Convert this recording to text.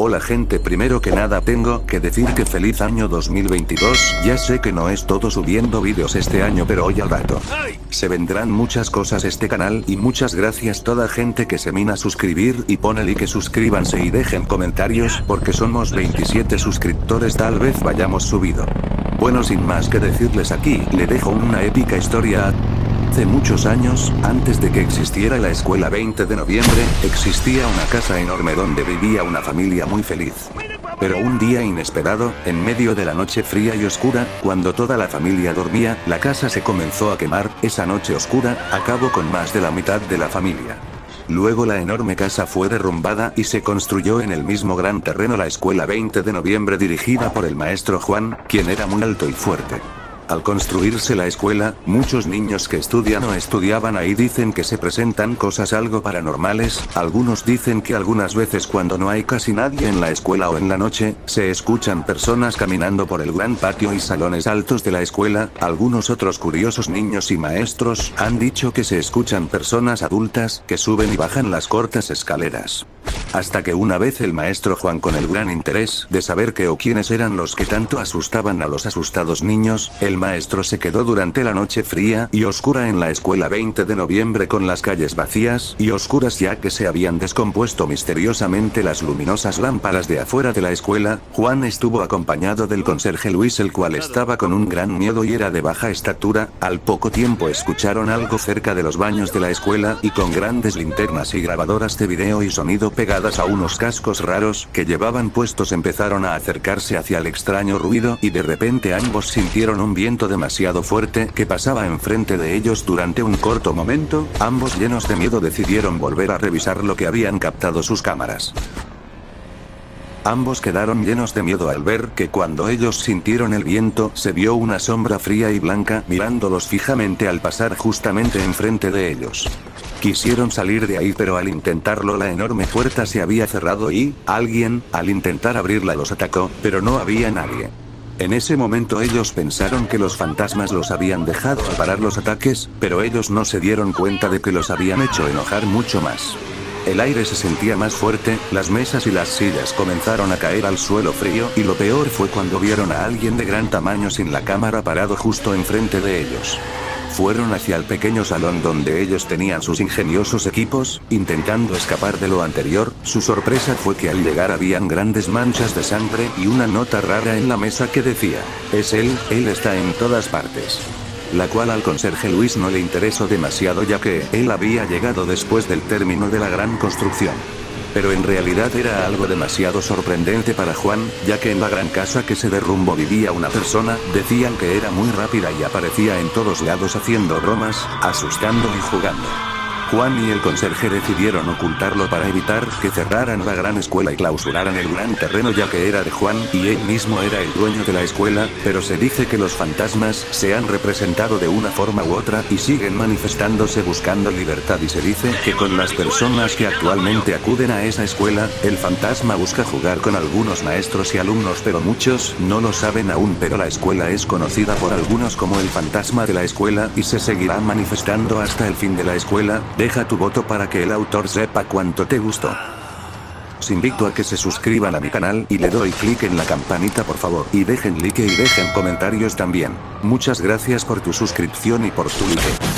Hola gente, primero que nada tengo que decir que feliz año 2022, ya sé que no es todo subiendo vídeos este año, pero hoy al rato se vendrán muchas cosas este canal y muchas gracias toda gente que se mina a suscribir y pone like, suscríbanse y dejen comentarios porque somos 27 suscriptores, tal vez vayamos subido. Bueno, sin más que decirles, aquí le dejo una épica historia. Hace muchos años, antes de que existiera la escuela 20 de noviembre, existía una casa enorme donde vivía una familia muy feliz. Pero un día inesperado, en medio de la noche fría y oscura, cuando toda la familia dormía, la casa se comenzó a quemar. Esa noche oscura, acabó con más de la mitad de la familia. Luego la enorme casa fue derrumbada y se construyó en el mismo gran terreno la escuela 20 de noviembre dirigida por el maestro Juan, quien era muy alto y fuerte. Al construirse la escuela, muchos niños que estudian o estudiaban ahí dicen que se presentan cosas algo paranormales. Algunos dicen que algunas veces cuando no hay casi nadie en la escuela o en la noche, se escuchan personas caminando por el gran patio y salones altos de la escuela. Algunos otros curiosos niños y maestros han dicho que se escuchan personas adultas que suben y bajan las cortas escaleras. Hasta que una vez el maestro Juan, con el gran interés de saber qué o quiénes eran los que tanto asustaban a los asustados niños, el maestro se quedó durante la noche fría y oscura en la escuela 20 de noviembre con las calles vacías y oscuras ya que se habían descompuesto misteriosamente las luminosas lámparas de afuera de la escuela. Juan estuvo acompañado del conserje Luis, el cual estaba con un gran miedo y era de baja estatura. Al poco tiempo escucharon algo cerca de los baños de la escuela y con grandes linternas y grabadoras de video y sonido pegadas a unos cascos raros que llevaban puestos empezaron a acercarse hacia el extraño ruido y de repente ambos sintieron un viento demasiado fuerte que pasaba enfrente de ellos. Durante un corto momento, ambos llenos de miedo decidieron volver a revisar lo que habían captado sus cámaras. Ambos quedaron llenos de miedo al ver que cuando ellos sintieron el viento, se vio una sombra fría y blanca mirándolos fijamente al pasar justamente enfrente de ellos. Quisieron salir de ahí, pero al intentarlo la enorme puerta se había cerrado y alguien, al intentar abrirla, los atacó, pero no había nadie. En ese momento ellos pensaron que los fantasmas los habían dejado a parar los ataques, pero ellos no se dieron cuenta de que los habían hecho enojar mucho más. El aire se sentía más fuerte, las mesas y las sillas comenzaron a caer al suelo frío y lo peor fue cuando vieron a alguien de gran tamaño sin la cámara parado justo enfrente de ellos. Fueron hacia el pequeño salón donde ellos tenían sus ingeniosos equipos, intentando escapar de lo anterior. Su sorpresa fue que al llegar habían grandes manchas de sangre y una nota rara en la mesa que decía: "Es él está en todas partes". La cual al conserje Luis no le interesó demasiado, ya que él había llegado después del término de la gran construcción. Pero en realidad era algo demasiado sorprendente para Juan, ya que en la gran casa que se derrumbó vivía una persona. Decían que era muy rápida y aparecía en todos lados haciendo bromas, asustando y jugando. Juan y el conserje decidieron ocultarlo para evitar que cerraran la gran escuela y clausuraran el gran terreno, ya que era de Juan y él mismo era el dueño de la escuela. Pero se dice que los fantasmas se han representado de una forma u otra y siguen manifestándose buscando libertad, y se dice que con las personas que actualmente acuden a esa escuela, el fantasma busca jugar con algunos maestros y alumnos, pero muchos no lo saben aún. Pero la escuela es conocida por algunos como el fantasma de la escuela y se seguirá manifestando hasta el fin de la escuela. Deja tu voto para que el autor sepa cuánto te gustó. Os invito a que se suscriban a mi canal y le doy clic en la campanita por favor, y dejen like y dejen comentarios también. Muchas gracias por tu suscripción y por tu like.